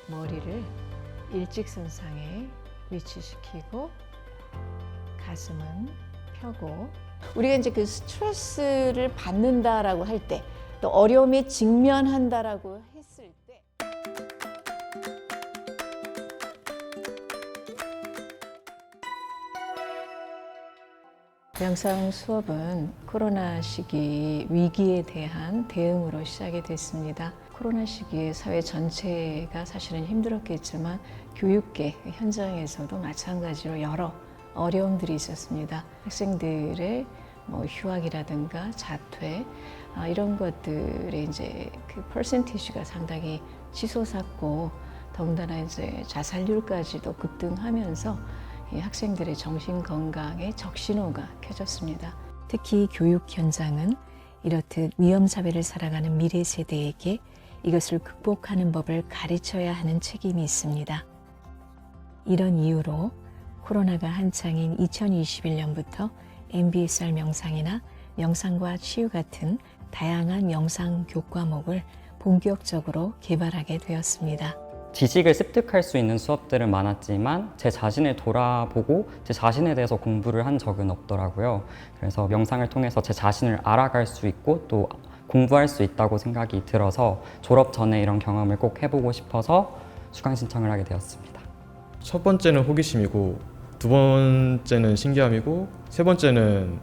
머리를 일직선상에 위치시키고 가슴은 펴고 우리가 이제 그 스트레스를 받는다라고 할 때 또 어려움에 직면한다라고 했을 때 명상 수업은 코로나 시기 위기에 대한 대응으로 시작이 됐습니다. 코로나 시기에 사회 전체가 사실은 힘들었겠지만 교육계 현장에서도 마찬가지로 여러 어려움들이 있었습니다. 학생들의 휴학이라든가 자퇴 이런 것들의 이제 그 퍼센티지가 상당히 치솟았고 더군다나 이제 자살률까지도 급등하면서 이 학생들의 정신 건강에 적신호가 켜졌습니다. 특히 교육 현장은 이렇듯 위험사회를 살아가는 미래 세대에게 이것을 극복하는 법을 가르쳐야 하는 책임이 있습니다. 이런 이유로 코로나가 한창인 2021년부터 MBSR 명상이나 명상과 치유 같은 다양한 명상 교과목을 본격적으로 개발하게 되었습니다. 지식을 습득할 수 있는 수업들은 많았지만 제 자신을 돌아보고 제 자신에 대해서 공부를 한 적은 없더라고요. 그래서 명상을 통해서 제 자신을 알아갈 수 있고 또 공부할 수 있다고 생각이 들어서 졸업 전에 이런 경험을 꼭 해보고 싶어서 수강 신청을 하게 되었습니다. 첫 번째는 호기심이고 두 번째는 신기함이고 세 번째는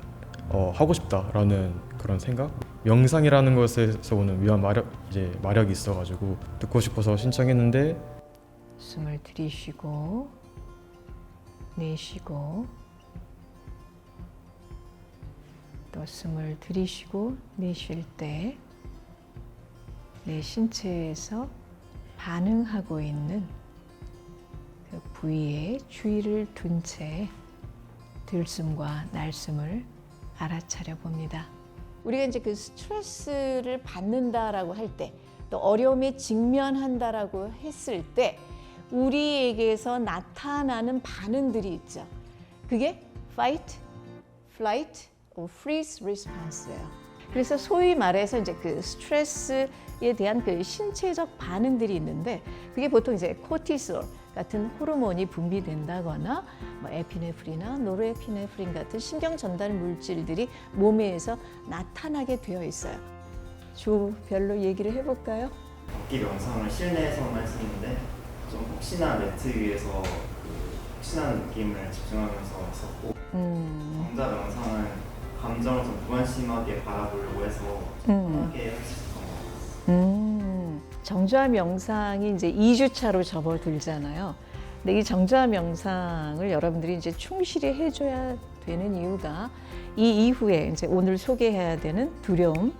하고 싶다라는 그런 생각? 명상이라는 것에서 오는 묘한 마력이 있어가지고 듣고 싶어서 신청했는데 숨을 들이쉬고 내쉬고 또 숨을 들이쉬고 내쉴 때 내 신체에서 반응하고 있는 그 부위에 주의를 둔 채 들숨과 날숨을 알아차려 봅니다. 우리가 이제 그 스트레스를 받는다라고 할 때 또 어려움에 직면한다라고 했을 때 우리에게서 나타나는 반응들이 있죠. 그게 fight, flight, or freeze response예요. 그래서 소위 말해서 이제 그 스트레스에 대한 그 신체적 반응들이 있는데 그게 보통 이제 코티솔 같은 호르몬이 분비된다거나 에피네프린이나 노르에피네프린 같은 신경 전달 물질들이 몸에서 나타나게 되어 있어요. 조별로 얘기를 해볼까요? 걷기 명상을 실내에서만 했었는데 좀 혹시나 매트 위에서 혹시나 느낌을 집중하면서 했었고 정자 명상은 감정을 좀 무관심하게 바라보려고 해서 편하게 할 수 있었던 것 같아요. 정좌 명상이 이제 2주차로 접어들잖아요. 근데 이 정좌 명상을 여러분들이 이제 충실히 해줘야 되는 이유가 이 이후에 이제 오늘 소개해야 되는 두려움,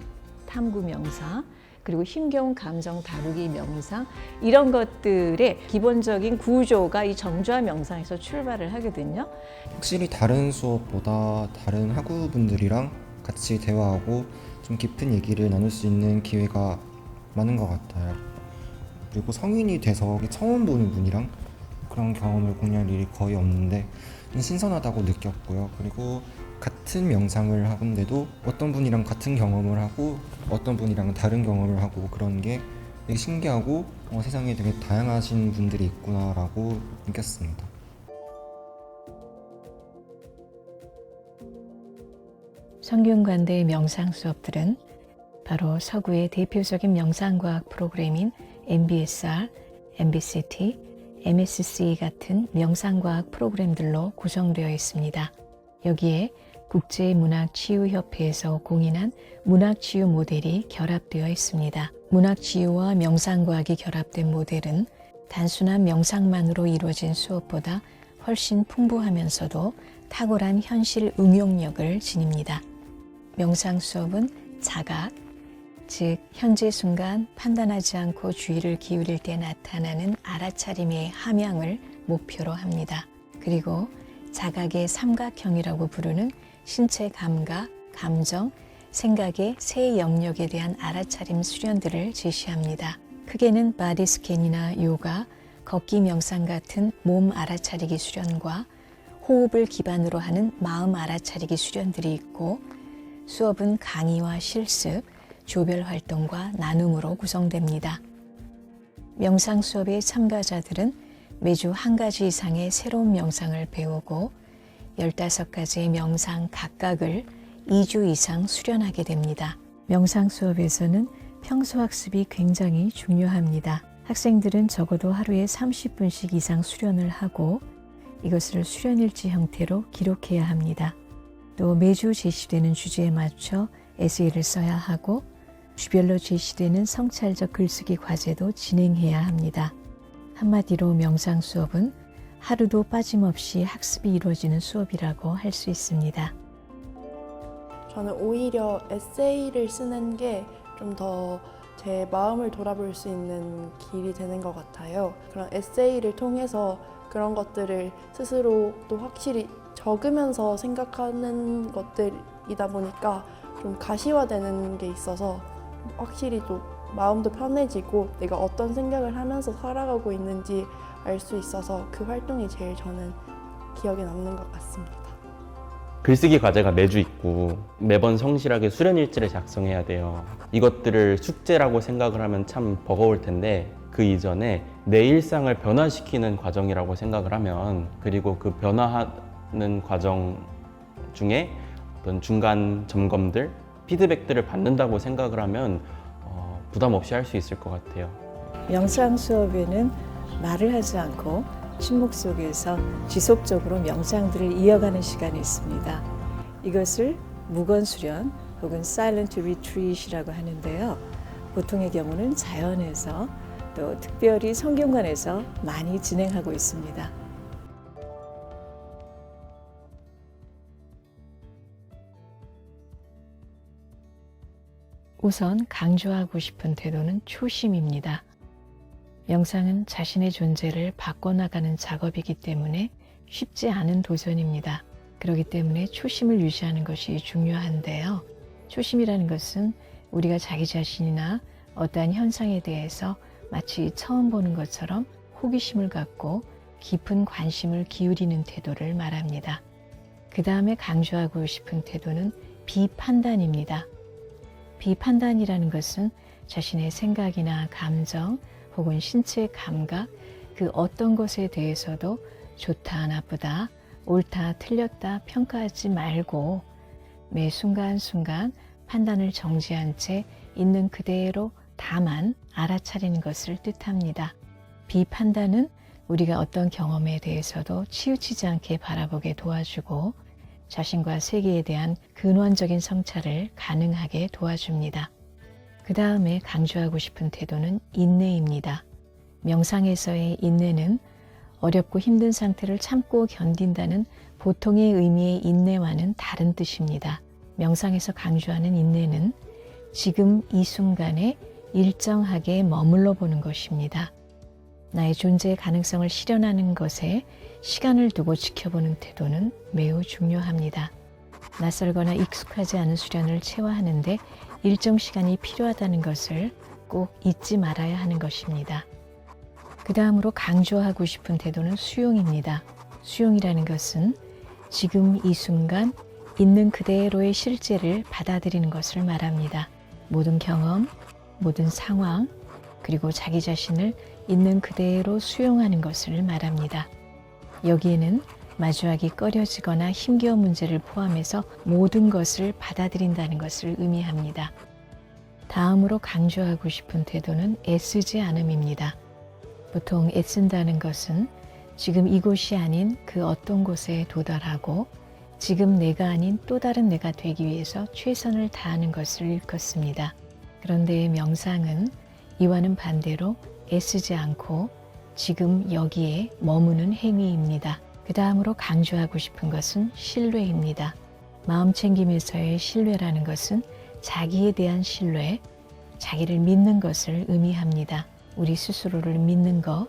탐구 명상, 그리고 힘겨운 감정 다루기 명상 이런 것들의 기본적인 구조가 이 정좌 명상에서 출발을 하거든요. 확실히 다른 수업보다 다른 학우분들이랑 같이 대화하고 좀 깊은 얘기를 나눌 수 있는 기회가 많은 것 같아요. 그리고 성인이 돼서 처음 보는 분이랑 그런 경험을 공유할 일이 거의 없는데 신선하다고 느꼈고요. 그리고 같은 명상을 하는데도 어떤 분이랑 같은 경험을 하고 어떤 분이랑 다른 경험을 하고 그런 게 되게 신기하고 세상에 되게 다양하신 분들이 있구나라고 느꼈습니다. 성균관대 명상 수업들은 바로 서구의 대표적인 명상과학 프로그램인 MBSR, MBCT, MSC 같은 명상과학 프로그램들로 구성되어 있습니다. 여기에 국제문학치유협회에서 공인한 문학치유 모델이 결합되어 있습니다. 문학치유와 명상과학이 결합된 모델은 단순한 명상만으로 이루어진 수업보다 훨씬 풍부하면서도 탁월한 현실 응용력을 지닙니다. 명상 수업은 자각, 즉 현재 순간 판단하지 않고 주의를 기울일 때 나타나는 알아차림의 함양을 목표로 합니다. 그리고 자각의 삼각형이라고 부르는 신체 감각, 감정, 생각의 세 영역에 대한 알아차림 수련들을 제시합니다. 크게는 바디 스캔이나 요가, 걷기 명상 같은 몸 알아차리기 수련과 호흡을 기반으로 하는 마음 알아차리기 수련들이 있고 수업은 강의와 실습, 조별 활동과 나눔으로 구성됩니다. 명상 수업의 참가자들은 매주 한 가지 이상의 새로운 명상을 배우고 15가지의 명상 각각을 2주 이상 수련하게 됩니다. 명상 수업에서는 평소 학습이 굉장히 중요합니다. 학생들은 적어도 하루에 30분씩 이상 수련을 하고 이것을 수련일지 형태로 기록해야 합니다. 또 매주 제시되는 주제에 맞춰 에세이를 써야 하고 주별로 제시되는 성찰적 글쓰기 과제도 진행해야 합니다. 한마디로 명상 수업은 하루도 빠짐없이 학습이 이루어지는 수업이라고 할 수 있습니다. 저는 오히려 에세이를 쓰는 게 좀 더 제 마음을 돌아볼 수 있는 길이 되는 것 같아요. 그런 에세이를 통해서 그런 것들을 스스로 또 확실히 적으면서 생각하는 것들이다 보니까 좀 가시화되는 게 있어서 확실히 또 마음도 편해지고 내가 어떤 생각을 하면서 살아가고 있는지 알 수 있어서 그 활동이 제일 저는 기억에 남는 것 같습니다. 글쓰기 과제가 매주 있고 매번 성실하게 수련 일지를 작성해야 돼요. 이것들을 숙제라고 생각을 하면 참 버거울 텐데 그 이전에 내 일상을 변화시키는 과정이라고 생각을 하면, 그리고 그 변화하는 과정 중에 어떤 중간 점검들, 피드백들을 받는다고 생각을 하면 부담 없이 할 수 있을 것 같아요. 명상 수업에는 말을 하지 않고 침묵 속에서 지속적으로 명상들을 이어가는 시간이 있습니다. 이것을 무건 수련 혹은 사일런트 리트릿이라고 하는데요. 보통의 경우는 자연에서 또 특별히 성경관에서 많이 진행하고 있습니다. 우선 강조하고 싶은 태도는 초심입니다. 명상은 자신의 존재를 바꿔나가는 작업이기 때문에 쉽지 않은 도전입니다. 그렇기 때문에 초심을 유지하는 것이 중요한데요. 초심이라는 것은 우리가 자기 자신이나 어떠한 현상에 대해서 마치 처음 보는 것처럼 호기심을 갖고 깊은 관심을 기울이는 태도를 말합니다. 그 다음에 강조하고 싶은 태도는 비판단입니다. 비판단이라는 것은 자신의 생각이나 감정 혹은 신체의 감각, 그 어떤 것에 대해서도 좋다, 나쁘다, 옳다, 틀렸다 평가하지 말고 매 순간순간 판단을 정지한 채 있는 그대로 다만 알아차리는 것을 뜻합니다. 비판단은 우리가 어떤 경험에 대해서도 치우치지 않게 바라보게 도와주고 자신과 세계에 대한 근원적인 성찰을 가능하게 도와줍니다. 그 다음에 강조하고 싶은 태도는 인내입니다. 명상에서의 인내는 어렵고 힘든 상태를 참고 견딘다는 보통의 의미의 인내와는 다른 뜻입니다. 명상에서 강조하는 인내는 지금 이 순간에 일정하게 머물러 보는 것입니다. 나의 존재의 가능성을 실현하는 것에 시간을 두고 지켜보는 태도는 매우 중요합니다. 낯설거나 익숙하지 않은 수련을 체화하는데 일정 시간이 필요하다는 것을 꼭 잊지 말아야 하는 것입니다. 그 다음으로 강조하고 싶은 태도는 수용입니다. 수용이라는 것은 지금 이 순간 있는 그대로의 실제를 받아들이는 것을 말합니다. 모든 경험, 모든 상황, 그리고 자기 자신을 있는 그대로 수용하는 것을 말합니다. 여기에는 마주하기 꺼려지거나 힘겨운 문제를 포함해서 모든 것을 받아들인다는 것을 의미합니다. 다음으로 강조하고 싶은 태도는 애쓰지 않음입니다. 보통 애쓴다는 것은 지금 이곳이 아닌 그 어떤 곳에 도달하고 지금 내가 아닌 또 다른 내가 되기 위해서 최선을 다하는 것을 일컫습니다. 그런데 명상은 이와는 반대로 애쓰지 않고 지금 여기에 머무는 행위입니다. 그 다음으로 강조하고 싶은 것은 신뢰입니다. 마음챙김에서의 신뢰라는 것은 자기에 대한 신뢰, 자기를 믿는 것을 의미합니다. 우리 스스로를 믿는 것,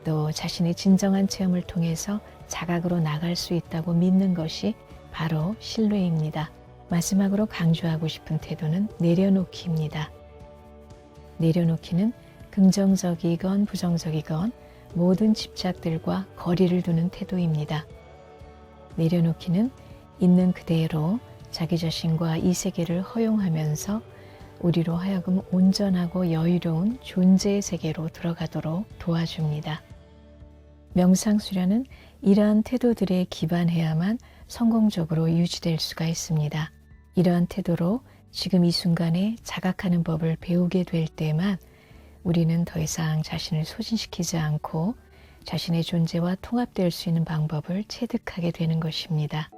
또 자신의 진정한 체험을 통해서 자각으로 나갈 수 있다고 믿는 것이 바로 신뢰입니다. 마지막으로 강조하고 싶은 태도는 내려놓기입니다. 내려놓기는 긍정적이건 부정적이건 모든 집착들과 거리를 두는 태도입니다. 내려놓기는 있는 그대로 자기 자신과 이 세계를 허용하면서 우리로 하여금 온전하고 여유로운 존재의 세계로 들어가도록 도와줍니다. 명상 수련은 이러한 태도들에 기반해야만 성공적으로 유지될 수가 있습니다. 이러한 태도로 지금 이 순간에 자각하는 법을 배우게 될 때만 우리는 더 이상 자신을 소진시키지 않고 자신의 존재와 통합될 수 있는 방법을 체득하게 되는 것입니다.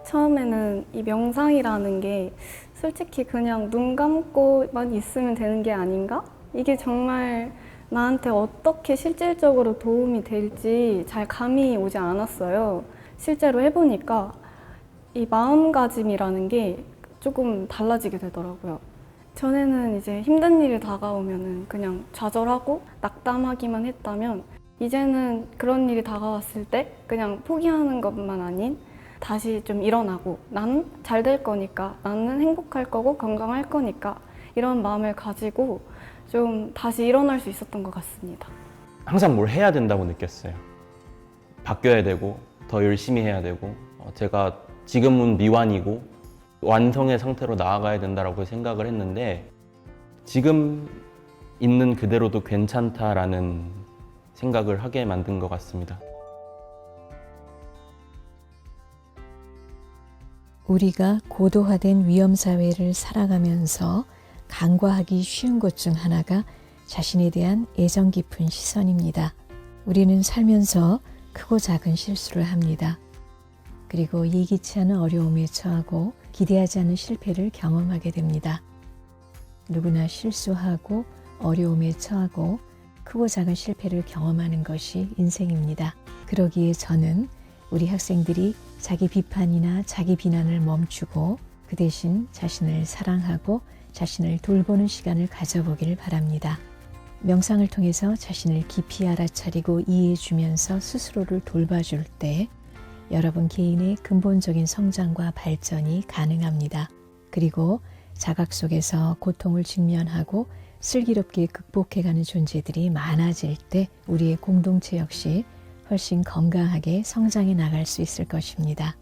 처음에는 이 명상이라는 게 솔직히 그냥 눈 감고만 있으면 되는 게 아닌가? 이게 정말 나한테 어떻게 실질적으로 도움이 될지 잘 감이 오지 않았어요. 실제로 해보니까 이 마음가짐이라는 게 조금 달라지게 되더라고요. 전에는 이제 힘든 일이 다가오면은 그냥 좌절하고 낙담하기만 했다면 이제는 그런 일이 다가왔을 때 그냥 포기하는 것만 아닌 다시 좀 일어나고 나는 잘 될 거니까, 나는 행복할 거고 건강할 거니까 이런 마음을 가지고 좀 다시 일어날 수 있었던 것 같습니다. 항상 뭘 해야 된다고 느꼈어요. 바뀌어야 되고 더 열심히 해야 되고 제가 지금은 미완이고 완성의 상태로 나아가야 된다고 생각을 했는데 지금 있는 그대로도 괜찮다라는 생각을 하게 만든 것 같습니다. 우리가 고도화된 위험사회를 살아가면서 간과하기 쉬운 것 중 하나가 자신에 대한 애정 깊은 시선입니다. 우리는 살면서 크고 작은 실수를 합니다. 그리고 예기치 않은 어려움에 처하고 기대하지 않은 실패를 경험하게 됩니다. 누구나 실수하고 어려움에 처하고 크고 작은 실패를 경험하는 것이 인생입니다. 그러기에 저는 우리 학생들이 자기 비판이나 자기 비난을 멈추고 그 대신 자신을 사랑하고 자신을 돌보는 시간을 가져보길 바랍니다. 명상을 통해서 자신을 깊이 알아차리고 이해해주면서 스스로를 돌봐줄 때 여러분 개인의 근본적인 성장과 발전이 가능합니다. 그리고 자각 속에서 고통을 직면하고 슬기롭게 극복해가는 존재들이 많아질 때 우리의 공동체 역시 훨씬 건강하게 성장해 나갈 수 있을 것입니다.